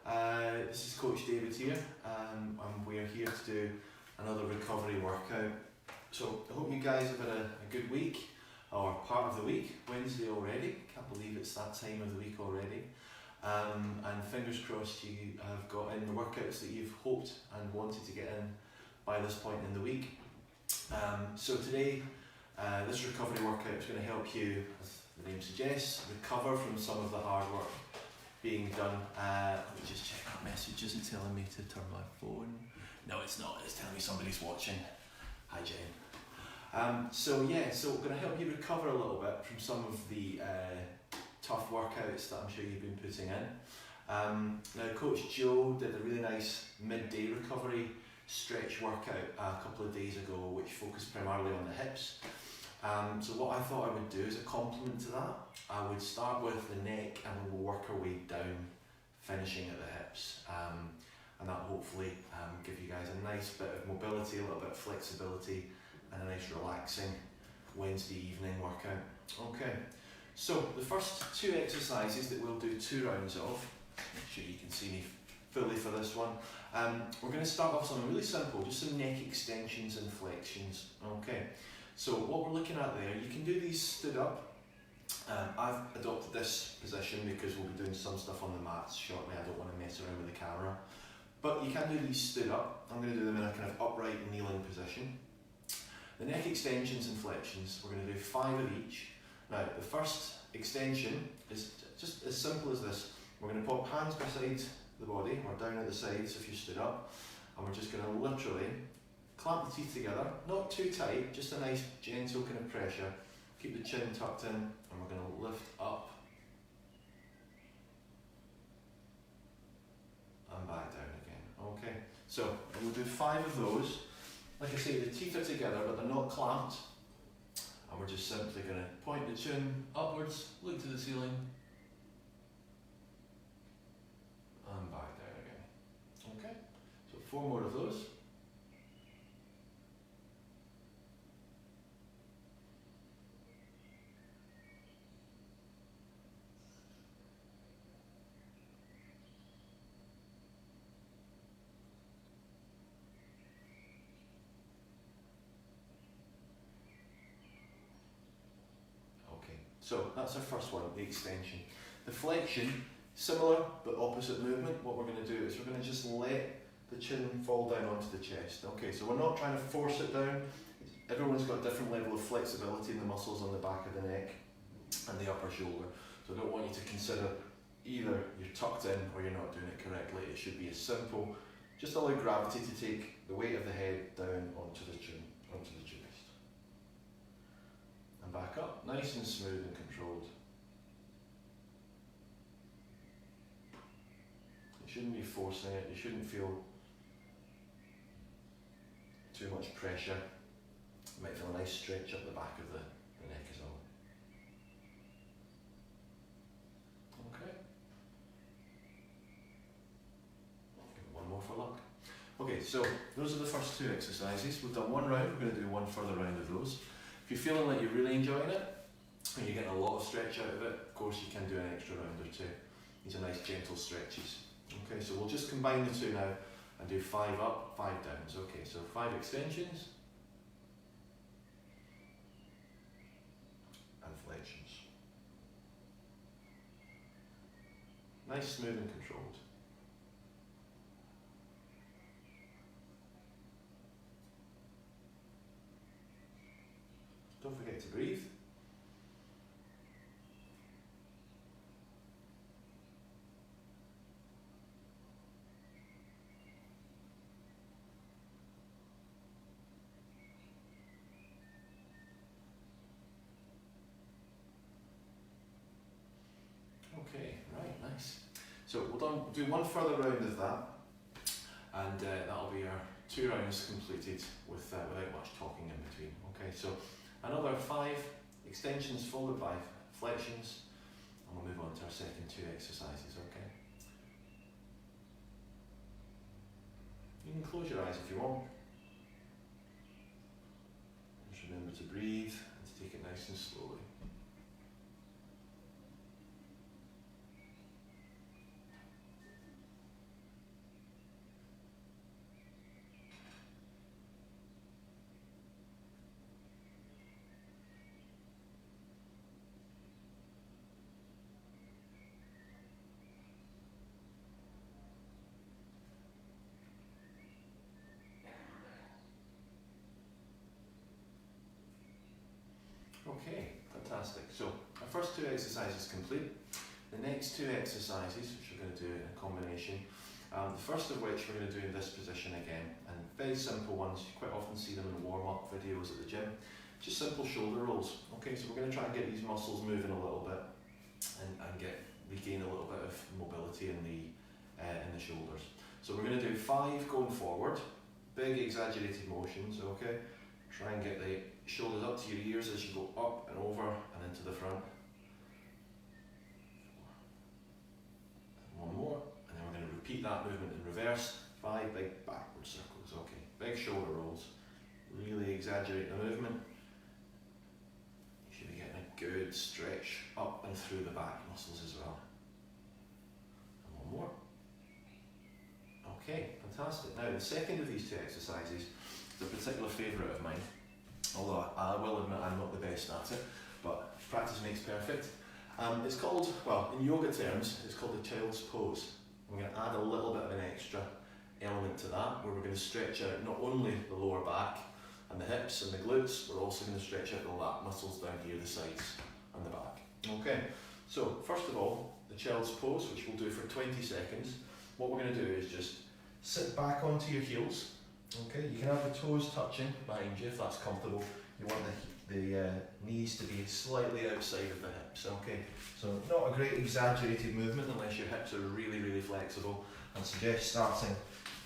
This is Coach David here, and we're here to do another recovery workout. So I hope you guys have had a good week, or part of the week, Wednesday already. Can't believe it's that time of the week already. And fingers crossed you have got in the workouts that you've hoped and wanted to get in by this point in the week. So today, this recovery workout is going to help you, as the name suggests, recover from some of the hard work being done. Let me just check that message. Isn't telling me to turn my phone. No, it's not. It's telling me somebody's watching. Hi, Jen. So we're going to help you recover a little bit from some of the tough workouts that I'm sure you've been putting in. Now, Coach Joe did a really nice midday recovery stretch workout a couple of days ago, which focused primarily on the hips. So what I thought I would do as a complement to that, I would start with the neck and we'll work our way down, finishing at the hips. And that will hopefully give you guys a nice bit of mobility, a little bit of flexibility, and a nice relaxing Wednesday evening workout. Okay, so the first two exercises that we'll do 2 rounds of, make sure you can see me fully for this one. We're going to start off something really simple, just some neck extensions and flexions. Okay, so what we're looking at there, you can do these stood up. I've adopted this position because we'll be doing some stuff on the mats shortly. I don't want to mess around with the camera. But you can do these stood up. I'm going to do them in a kind of upright kneeling position. The neck extensions and flexions, we're going to do 5 of each. Now, the first extension is just as simple as this. We're going to pop hands beside the body, or down at the sides if you stood up, and we're just going to literally clamp the teeth together, not too tight, just a nice gentle kind of pressure. Keep the chin tucked in, and we're going to lift up and back down again. Okay, so we'll do 5 of those. Like I say, the teeth are together, but they're not clamped, and we're just simply going to point the chin upwards, look to the ceiling, and back down again. Okay, so 4 more of those. So that's our first one, the extension. The flexion, similar but opposite movement. What we're going to do is we're going to just let the chin fall down onto the chest. Okay, so we're not trying to force it down. Everyone's got a different level of flexibility in the muscles on the back of the neck and the upper shoulder. So I don't want you to consider either you're tucked in or you're not doing it correctly. It should be as simple. Just allow gravity to take the weight of the head down onto the chin, onto the chest. And back up, nice and smooth and controlled. You shouldn't be forcing it, you shouldn't feel too much pressure. You might feel a nice stretch up the back of the neck as well. Okay. Give it one more for luck. Okay, so those are the first 2 exercises. We've done 1 round, we're going to do 1 further round of those. If you're feeling like you're really enjoying it, and you're getting a lot of stretch out of it, of course you can do an extra round or 2. These are nice gentle stretches. Okay, so we'll just combine the 2 now and do 5 up, 5 downs. Okay, so 5 extensions and flexions. Nice, smooth and controlled. Don't forget to breathe. Okay, right, nice. So we'll do 1 further round of that, and that'll be our 2 rounds completed without much talking in between. Okay, so another 5 extensions followed by flexions, and we'll move on to our second 2 exercises, okay? You can close your eyes if you want. Just remember to breathe and to take it nice and slowly. first two exercises complete. The next two exercises, which we're going to do in a combination, the first of which we're going to do in this position again, and very simple ones. You quite often see them in warm-up videos at the gym. Just simple shoulder rolls. Okay, so we're going to try and get these muscles moving a little bit and regain a little bit of mobility in the shoulders. So we're going to do 5 going forward, big exaggerated motions. Okay, try and get the shoulders up to your ears as you go up and over and into the front. One more, and then we're going to repeat that movement in reverse. 5 big backward circles. Okay, big shoulder rolls. Really exaggerate the movement. You should be getting a good stretch up and through the back muscles as well. And one more. Okay, fantastic. Now the second of these two exercises is a particular favourite of mine, although I will admit I'm not the best at it, but practice makes perfect. It's called, well, in yoga terms, it's called the child's pose. I'm going to add a little bit of an extra element to that, where we're going to stretch out not only the lower back and the hips and the glutes, we're also going to stretch out the lat muscles down here, the sides and the back. Okay, so first of all, the child's pose, which we'll do for 20 seconds. What we're going to do is just sit back onto your heels. Okay, you can have the toes touching behind you if that's comfortable. You want the knees to be slightly outside of the hips. Okay, so not a great exaggerated movement unless your hips are really, really flexible. I'd suggest starting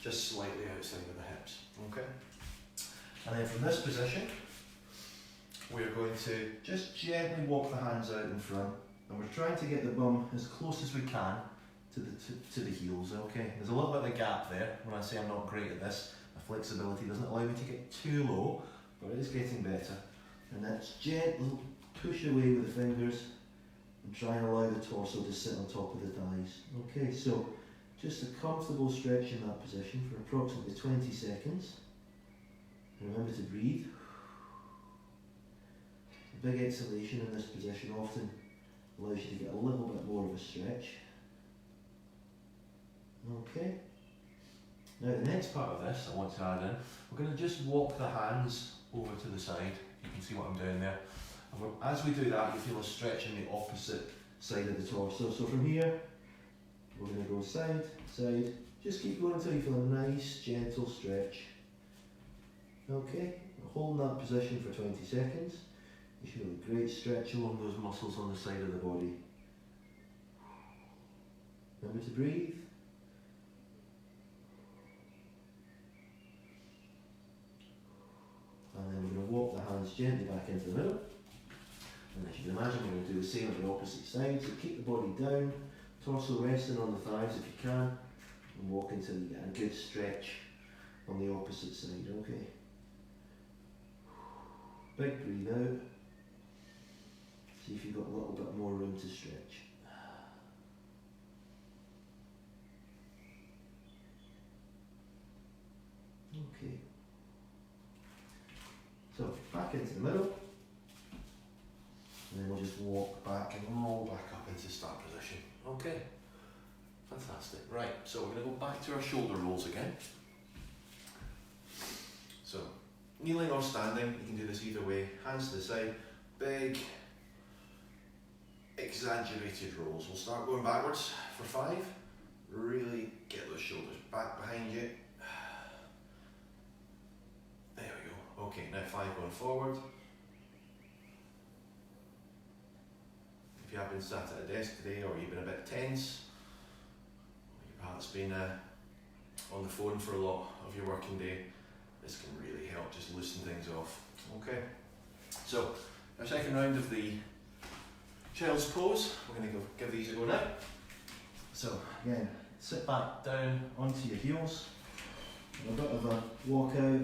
just slightly outside of the hips. Okay, and then from this position, we're going to just gently walk the hands out in front, and we're trying to get the bum as close as we can to the heels. Okay, there's a little bit of a gap there. When I say I'm not great at this, my flexibility doesn't allow me to get too low, but it is getting better. And that's gentle push away with the fingers and try and allow the torso to sit on top of the thighs. Okay, so just a comfortable stretch in that position for approximately 20 seconds. And remember to breathe. A big exhalation in this position often allows you to get a little bit more of a stretch. Okay. Now the next part of this I want to add in, we're going to just walk the hands over to the side. You can see what I'm doing there. And as we do that, you feel a stretch in the opposite side of the torso. So from here, we're going to go side, side. Just keep going until you feel a nice, gentle stretch. Okay, holding that position for 20 seconds. You feel a great stretch along those muscles on the side of the body. Remember to breathe. And then we're going to walk the hands gently back into the middle. And as you can imagine, we're going to do the same on the opposite side. So keep the body down, torso resting on the thighs if you can, and walk until you get a good stretch on the opposite side. Okay. Big breathe out. See if you've got a little bit more room to stretch. Okay. So back into the middle, and then we'll just walk back and roll back up into start position. Okay, fantastic. Right, so we're going to go back to our shoulder rolls again. So kneeling or standing, you can do this either way. Hands to the side, big exaggerated rolls. We'll start going backwards for 5. Really get those shoulders back behind you. Okay, now 5 going forward. If you have been sat at a desk today or you've been a bit tense, or you've perhaps been on the phone for a lot of your working day, this can really help just loosen things off. Okay, so our second round of the child's pose, we're going to give these a go now. So again, sit back down onto your heels, and a bit of a walk out.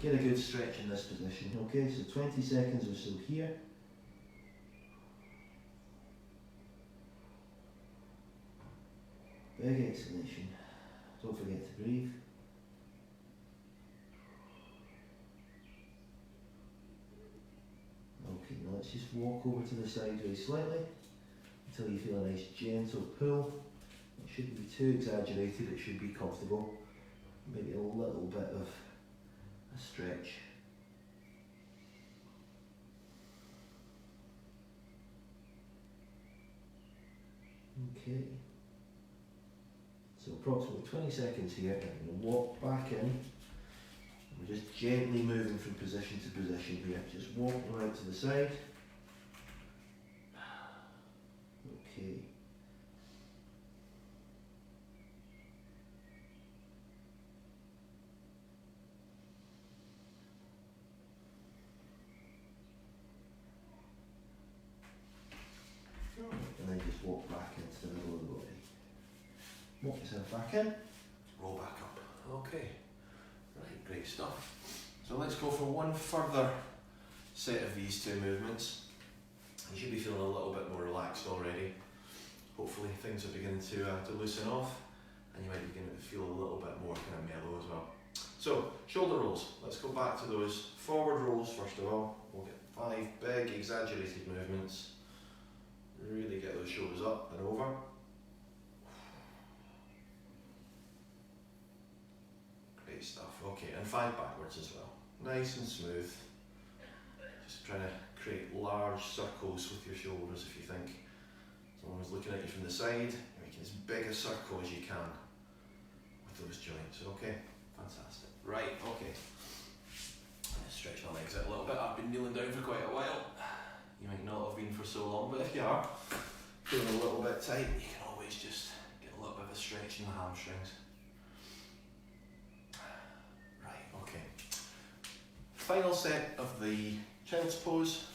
Get a good stretch in this position. Okay, so 20 seconds or so here. Big exhalation. Don't forget to breathe. Okay, now let's just walk over to the side very slightly until you feel a nice gentle pull. It shouldn't be too exaggerated, it should be comfortable. Maybe a little bit of a stretch. Okay. So approximately 20 seconds here, and I'm going to walk back in. We're just gently moving from position to position here, just walking out to the side. Okay. And then just walk back into the middle of the body. Walk yourself back in. Roll back up. Okay. Right, great stuff. So let's go for one further set of these two movements. You should be feeling a little bit more relaxed already. Hopefully things are beginning to loosen off, and you might begin to feel a little bit more kind of mellow as well. So, shoulder rolls. Let's go back to those forward rolls first of all. We'll get 5 big exaggerated movements. Really get those shoulders up and over. Great stuff. Okay, and 5 backwards as well. Nice and smooth. Just trying to create large circles with your shoulders if you think someone's looking at you from the side. You're making as big a circle as you can with those joints. Okay, fantastic. Right, okay. Let's stretch my legs out a little bit. I've been kneeling down for quite a while. You might not have been for so long, but if you are feeling a little bit tight, you can always just get a little bit of a stretch in the hamstrings. Right, okay. Final set of the child's pose.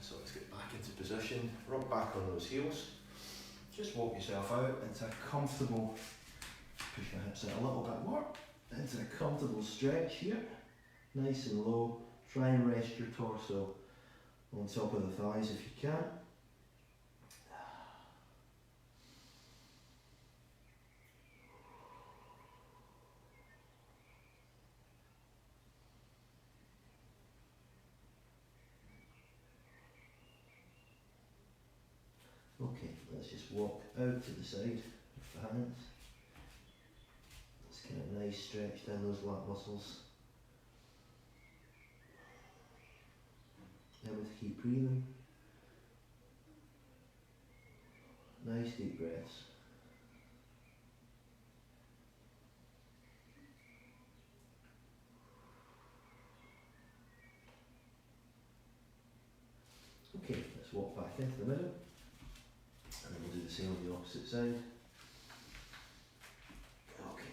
So let's get back into position, rock back on those heels. Just walk yourself out into a comfortable, push your hips in a little bit more, into a comfortable stretch here. Nice and low. Try and rest your torso on top of the thighs if you can. Okay, let's just walk out to the side with the hands. Let's get a nice stretch down those lat muscles. Then we'll keep breathing. Nice deep breaths. Okay, let's walk back into the middle. And then we'll do the same on the opposite side. Okay.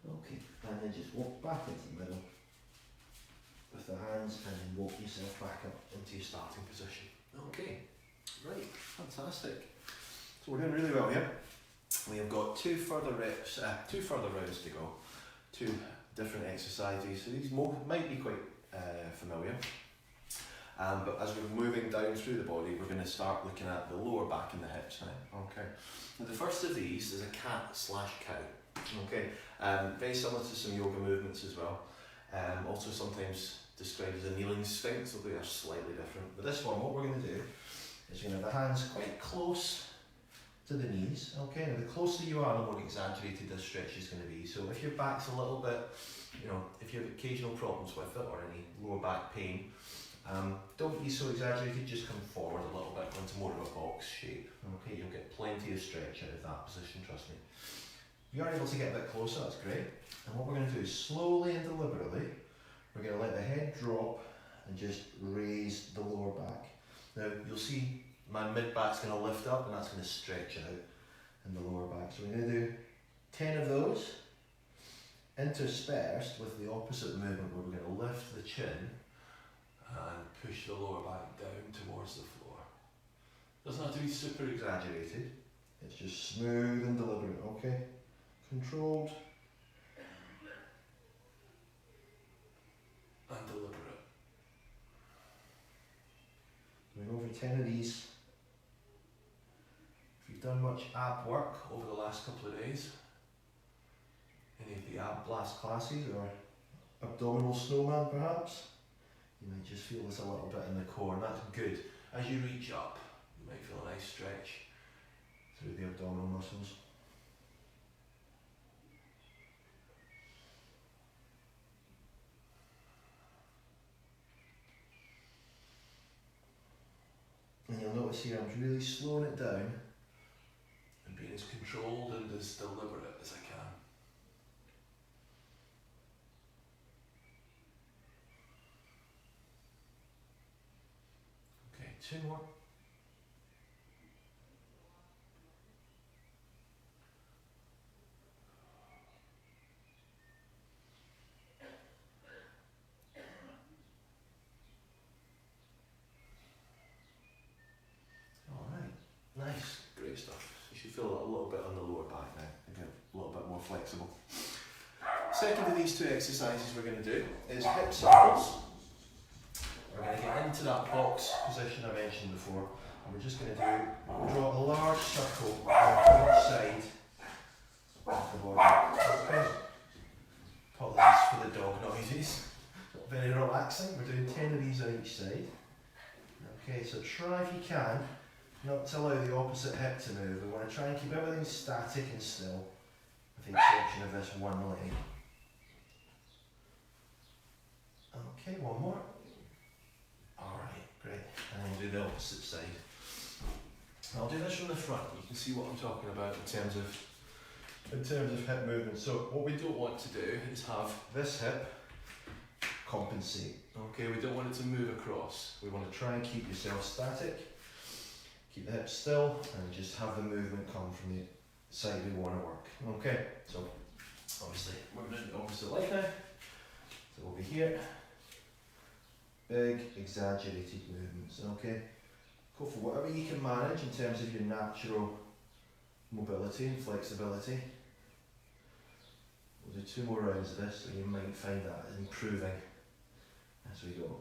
Okay, and then just walk back into the middle with the hands, and then walk yourself back up into your starting position. Okay, right, fantastic. So we're doing really well here. We have got 2 further reps, 2 further rounds to go. 2 different exercises. So these might be quite familiar. But as we're moving down through the body, we're going to start looking at the lower back and the hips now. Okay. Now the first of these is a cat/cow. Okay. Very similar to some yoga movements as well. Also sometimes described as a kneeling sphinx, although they are slightly different. But this one, what we're going to do is you're going to have the hands quite close to the knees. Okay, now the closer you are, the more exaggerated this stretch is going to be. So if your back's a little bit, if you have occasional problems with it or any lower back pain, don't be so exaggerated, just come forward a little bit, go into more of a box shape. Okay, you'll get plenty of stretch out of that position, trust me. If you are able to get a bit closer, that's great. And what we're going to do is slowly and deliberately, we're going to let the head drop and just raise the lower back. Now you'll see my mid back's going to lift up and that's going to stretch out in the lower back. So we're going to do 10 of those, interspersed with the opposite movement where we're going to lift the chin and push the lower back down towards the floor. Doesn't have to be super exaggerated, it's just smooth and deliberate, okay? Controlled and deliberate. Doing over 10 of these. If you've done much ab work over the last couple of days, any of the ab blast classes or abdominal snowman perhaps, You might just feel this a little bit in the core, and that's good. As you reach up, you might feel a nice stretch through the abdominal muscles. And you'll notice here I'm really slowing it down and being as controlled and as deliberate as I can. Okay, 2 more. Nice, great stuff. You should feel a little bit on the lower back now, again, a little bit more flexible. Second of these 2 exercises we're going to do is hip circles. We're going to get into that box position I mentioned before, and we're just going to draw a large circle on each side of the body. Okay. Apologies for the dog noises. Very relaxing. We're doing 10 of these on each side. Okay, so try if you can not to allow the opposite hip to move. We want to try and keep everything static and still, with the exception of this one leg. Okay, one more. Alright, great. And then we'll do the opposite side. I'll do this from the front. You can see what I'm talking about in terms of hip movement. So what we don't want to do is have this hip compensate. Okay, we don't want it to move across. We want to try and keep yourself static. Keep the hips still and just have the movement come from the side we want to work. Okay, so obviously we're doing the opposite leg now. So over here, big exaggerated movements. Okay, go for whatever you can manage in terms of your natural mobility and flexibility. We'll do 2 more rounds of this, so you might find that improving as we go.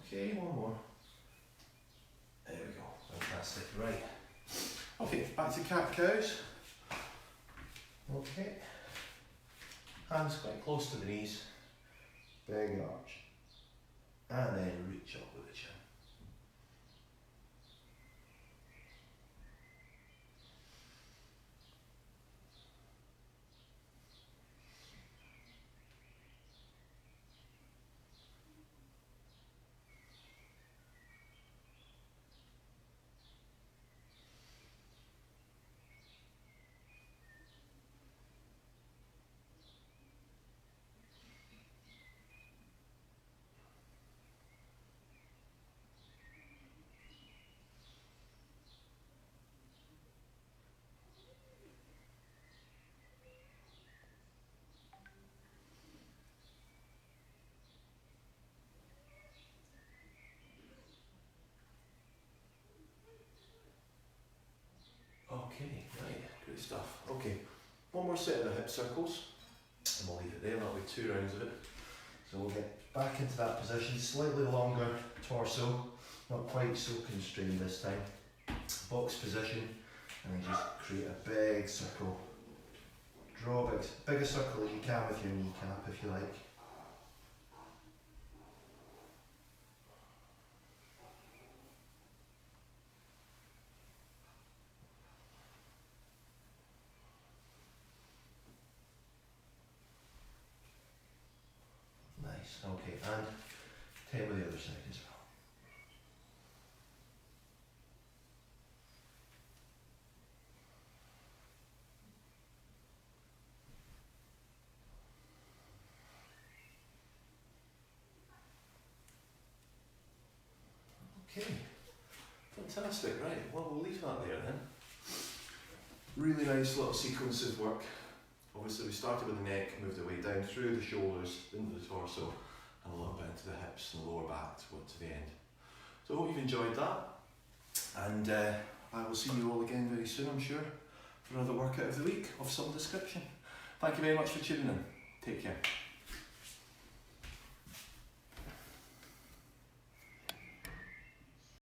Okay, one more. There we go, fantastic, right. Okay, back to cat-cows. Okay, hands quite close to the knees, big arch, and then reach up with the chin. Okay, right, good stuff. Okay, one more set of the hip circles, and we'll leave it there. That'll be 2 rounds of it. So we'll get back into that position, slightly longer torso, not quite so constrained this time. Box position, and then just create a big circle. Draw big a circle as you can with your kneecap if you like. Okay, and 10 with the other side as well. Okay, fantastic, right, well we'll leave that there then. Really nice little sequence of work. Obviously we started with the neck, moved away down through the shoulders, into the torso, and a little bit into the hips and the lower back to the end. So I hope you've enjoyed that, and I will see you all again very soon, I'm sure, for another workout of the week of some description. Thank you very much for tuning in. Take care.